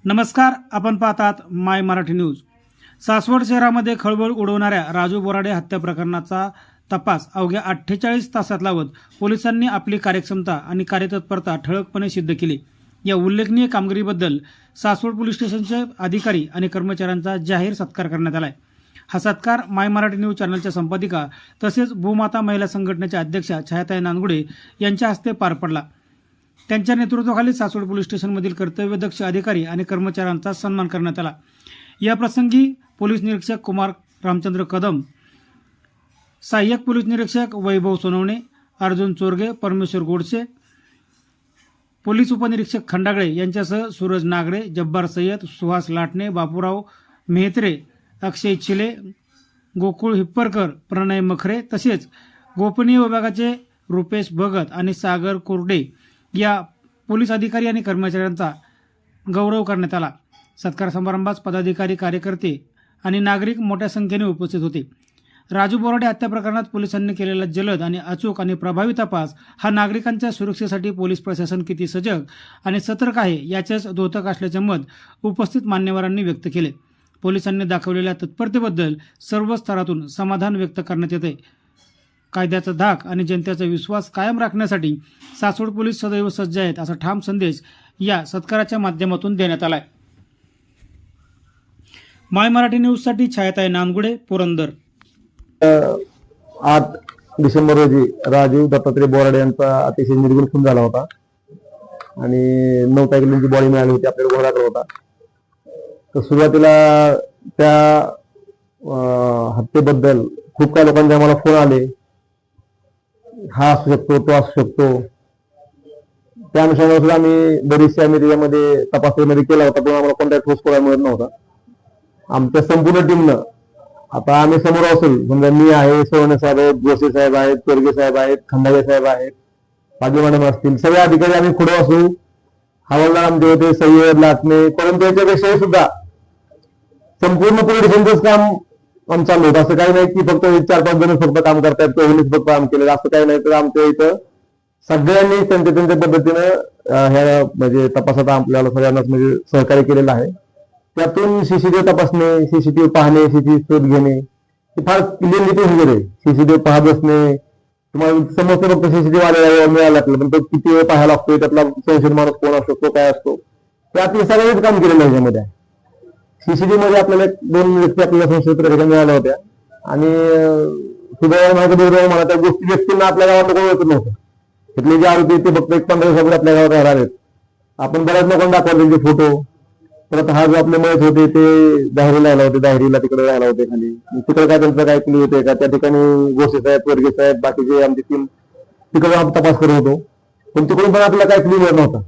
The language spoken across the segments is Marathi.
नमस्कार, आपण पाहतात माय मराठी न्यूज। सासवड शहरामध्ये खळबळ उडवणाऱ्या राजू बोराडे हत्या प्रकरणाचा तपास अवघ्या 48 तासात लावत पोलिसांनी आपली कार्यक्षमता आणि कार्यतत्परता ठळकपणे सिद्ध केली। या उल्लेखनीय कामगिरीबद्दल सासवड पोलीस स्टेशनचे अधिकारी आणि कर्मचाऱ्यांचा जाहीर सत्कार करण्यात आलाय। हा सत्कार माय मराठी न्यूज चॅनलच्या संपादिका तसेच भूमाता महिला संघटनेच्या अध्यक्षा छायाताई नांदगुडे यांच्या हस्ते पार पडला। त्यांच्या नेतृत्वाखाली सासवड पोलीस स्टेशनमधील कर्तव्यदक्ष अधिकारी आणि कर्मचाऱ्यांचा सन्मान करण्यात आला। या प्रसंगी पोलीस निरीक्षक कुमार रामचंद्र कदम, सहाय्यक पोलीस निरीक्षक वैभव सोनवणे, अर्जुन चोरगे, परमेश्वर गोडसे, पोलीस उपनिरीक्षक खंडागळे यांच्यासह सूरज नागरे, जब्बार सय्यद, सुहास लाटणे, बापूराव मेहत्रे, अक्षय चिले, गोकुळ हिप्परकर, प्रणय मखरे तसेच गोपनीय विभागाचे रुपेश भगत आणि सागर कोरडे या पोलीस अधिकारी आणि कर्मचाऱ्यांचा गौरव करण्यात आला। सत्कार समारंभास पदाधिकारी, कार्यकर्ते आणि नागरिक मोठ्या संख्येने उपस्थित होते। राजू बोराडे हत्या प्रकरणात पोलिसांनी केलेला जलद आणि अचूक आणि प्रभावी तपास हा नागरिकांच्या सुरक्षेसाठी पोलीस प्रशासन किती सजग आणि सतर्क आहे याचेच द्योतक असल्याचे मत उपस्थित मान्यवरांनी व्यक्त केले। पोलिसांनी दाखवलेल्या तत्परतेबद्दल सर्व स्तरातून समाधान व्यक्त करण्यात येते। कायद्याचा धाक आणि जनतेचा विश्वास कायम राखण्यासाठी सासवड पोलीस सदैव सज्ज आहेत असा ठाम संदेश या सत्काराच्या माध्यमातून देण्यात आलाय। माय मराठी न्यूज साठी छायाताई नांदगुडे, पुरंदर। 8 डिसेंबर रोजी राजू दत्तात्रय बोराडे यांचा अतिशय निर्गुण खून झाला होता आणि 9 किलोची बॉडी मिळाली होती, आपल्याला गोळा होता। तर सुरुवातीला त्या हत्येबद्दल खूप काही लोकांचे आम्हाला फोन आले, हा असू शकतो, तो असू शकतो। त्या अनुषंगाने आम्ही बरीचशी त्याच्यामध्ये तपासणीमध्ये केला होता, पण आम्हाला कोणत्याही ठोस पुरावा मिळत नव्हता। आमच्या संपूर्ण टीमनं, आता आम्ही समोर असेल, म्हणजे मी आहे, सोवणे साहेब आहेत, जोशी साहेब आहेत, चोरगे साहेब आहेत, खंडागे साहेब आहेत, पाटील मॅडम असतील, सगळे अधिकारी आम्ही पुढे असू, हवालदार आमचे होते, सय्यद लाटणे, परंतु याच्यापेक्षाही सुद्धा संपूर्ण पोलिसांचंच काम आम चालू होतं। असं काही नाही की फक्त 4-5 जण फक्त काम करतात, कोणीच फक्त काम केलं, असं काही नाही। तर आमच्या इथं सगळ्यांनी त्यांच्या पद्धतीनं ह्या म्हणजे तपासात आपल्याला सगळ्यांनाच म्हणजे सहकार्य केलेलं आहे। त्यातून सीसीटीव्ही तपासणे, सीसीटीव्ही पाहणे, सीसीटीव्ही शोध घेणे हे फार क्लिअरली प्रोसिजर आहे। सीसीटीव्ही पाहत बसणे, तुम्हाला समजतं फक्त सीसीटीव्ही आलेला मिळाला आपल्याला, पण तो किती वेळ पाहायला लागतोय, त्यातला संशयित माणूस कोण असतो, काय असतो, त्यात हे सगळ्यांनीच काम केलेलं आहे। ह्याच्यामध्ये सीसीटीव्ही मध्ये आपल्याला 2 व्यक्ती आपल्याला संशयित मिळाल्या होत्या आणि सुदैवाने माझ्या मला त्या गोष्टी व्यक्तींना आपल्या गावात कोण ओळखत नव्हतं। तिथले जे आरोपी ते फक्त 15 दिवसापूर्वी आपल्या गावात राहणार आहेत। आपण बऱ्याच लोकांना दाखवले त्यांचे फोटो। परत हा जो आपले मयत होते ते दाहिरीला राहिला होते, दाहिरीला तिकडे राहिला होते खाली, तिकडे काय त्यांचं काय क्लू होते का, त्या ठिकाणी गोसे साहेब, वर्गे साहेब, बाकीचे आमची टीम तिकडे आपण तपास करत होतो, पण तिकडून पण आपल्याला काय क्लू मिळत नव्हता।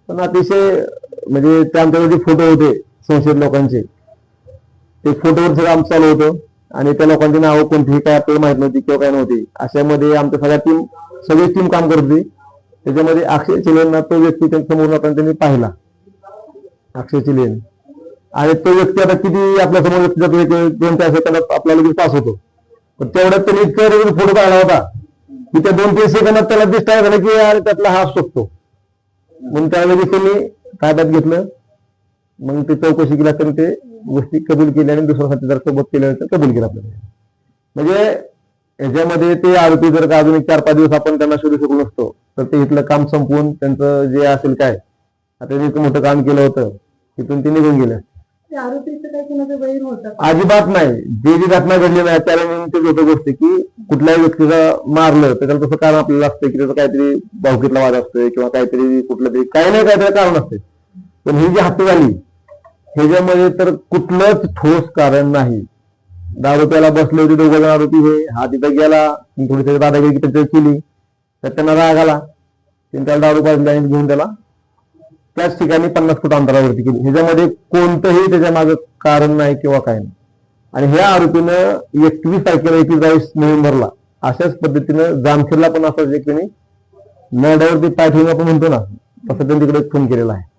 पण अतिशय म्हणजे त्यांच्याकडे जे फोटो होते संशयित लोकांचे, ते फोटोवर सगळं आमचं चालू होतं आणि त्या लोकांची नावं कोणतीही काय आपल्याला माहित नव्हती किंवा काय नव्हती। अशामध्ये आमच्या सगळी टीम काम करत होती। त्याच्यामध्ये अक्षय चिलेंना तो व्यक्ती समोर त्यांनी पाहिला, अक्षय चिलेन, आणि तो व्यक्ती आता किती आपल्या समोर व्यक्ती जातो 2-4 सेकंदात आपल्याला लगेच पास होतो, पण तेवढ्यात त्यांनी इतका फोटो काढला होता की त्या 2-3 सेकंदात त्याला दिसता झालं की यार त्यातला हा असू शकतो। म्हणून त्यावेळी त्यांनी ताब्यात घेतलं, मग ते चौकशी केली, तर ते गोष्टी कबूल केल्या आणि दुसऱ्या साथीदार सोबत केल्यानंतर कबूल केलं आपल्याला। म्हणजे याच्यामध्ये ते आरोपी जर का अजून 4-5 दिवस आपण त्यांना शोधू शकलो नसतो, तर ते इथलं काम संपवून त्यांचं जे असेल काय, आता त्यांनी इतकं मोठं काम केलं होतं, तिथून ते निघून गेले। अजिबात नाही। जी घटना घडली नाही त्याला तेच होतं गोष्टी की कुठल्याही व्यक्तीला मारलं तर त्याला तसं कारण आपल्याला असतं की त्याचा काहीतरी भावकीतला वाद असतोय किंवा काहीतरी कुठलं तरी काही नाही काहीतरी कारण असते। पण ही जी हत्या झाली ह्याच्यामध्ये तर कुठलंच ठोस कारण नाही। दारू प्यायला बसले होते 2 जण आरोपी, हे हा तिथं गेला, थोडी दादागिरी त्याच्यावर केली, तर त्यांना राग आला, त्याला दारू पाजली आणि घेऊन त्याला त्याच ठिकाणी 50 फूट अंतरावरती केली। ह्याच्यामध्ये कोणतंही त्याच्या मागे कारण नाही किंवा काय नाही। आणि ह्या आरोपीनं 21 तारखेला 21 नोव्हेंबरला अशाच पद्धतीनं जामखेडला पण असं जे त्यांनी नरड्यावरती पाय ठेवून आपण म्हणतो ना, तसं त्यांनी तिकडे खून केलेला आहे।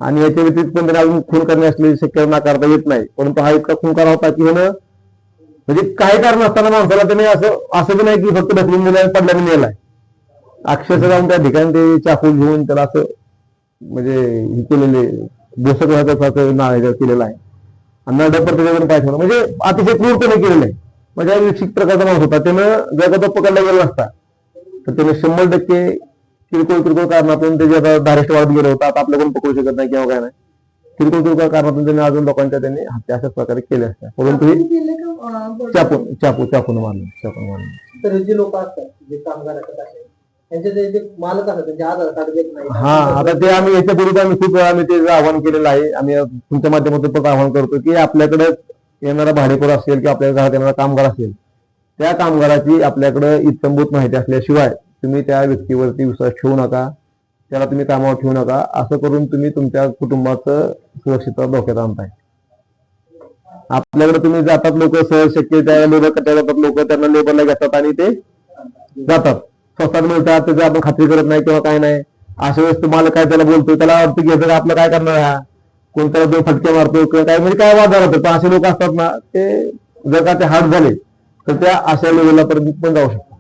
आणि याच्या व्यतिरिक्त पण त्यांना अजून खून करणे असलेली शक्यता नाकारता येत नाही, परंतु हा इतका खून करा होता की म्हणजे काही कारण असताना माणसाला त्याने असं बी नाही की फक्त ढकलून दिलं पडल्याने नेलाय, अक्षरशः जाऊन त्या ठिकाणी ते चाकू घेऊन त्याला असं म्हणजे हे केलेले बोसक व्हायचं नाव केलेलं आहे आणि नरड्या प्रत्येकाकडून काय ठेवलं म्हणजे अतिशय क्रूरपणे केलेलं आहे. म्हणजे विक्षित प्रकारचा माणूस होता. त्यानं जर का तो पकडला गेला नसता तर त्याने 100% किरकोळ कारणातून त्याची आता धारेष्ट वाढत गेलं होतं. आता आपल्याकडून पकडू शकत नाही किंवा काय नाही. किरकोळ कारणातून त्यांनी अजून लोकांच्या त्यांनी हत्या अशाच प्रकारे केल्या असत्या. परंतु चाकून मारलं. तर जे लोक असतात जे कामगार असतात असे त्यांचे जे मालक असतात त्यांचे आधार कार्ड देत नाही. हा आता ते आम्ही याच्यापूर्वी आम्ही खूप वेळा आम्ही ते आवाहन केलेलं आहे. आम्ही तुमच्या माध्यमातून पण आवाहन करतो की आपल्याकडे येणारा भाडेकरू असेल किंवा आपल्या घरात येणारा कामगार असेल त्या कामगाराची आपल्याकडे इत्तंभूत माहिती असल्याशिवाय तुम्ही त्या व्यक्तीवरती विश्वास ठेवू नका, त्याला तुम्ही कामावर ठेवू नका. असं करून तुम्ही तुमच्या कुटुंबाचं सुरक्षितता धोक्यात आणताय. आपल्याकडे तुम्ही जातात लोक सहज शक्य त्या लेबर कट्या जातात लोक त्यांना लेबरला घेतात आणि ते जातात स्वस्तात मिळतात. त्याची आपण खात्री करत नाही किंवा काय नाही. अशा वेळेस तुम्हाला काय त्याला बोलतोय त्याला अर्थ घ्यायचं आपलं काय करणार हा कोणत्याला दोन फटके मारतो किंवा काय म्हणजे काय वाद झाला. पण असे लोक असतात ना ते जर का ते हार्ड झाले तर त्या अशा लेवलला पर्यंत पण जाऊ शकतात.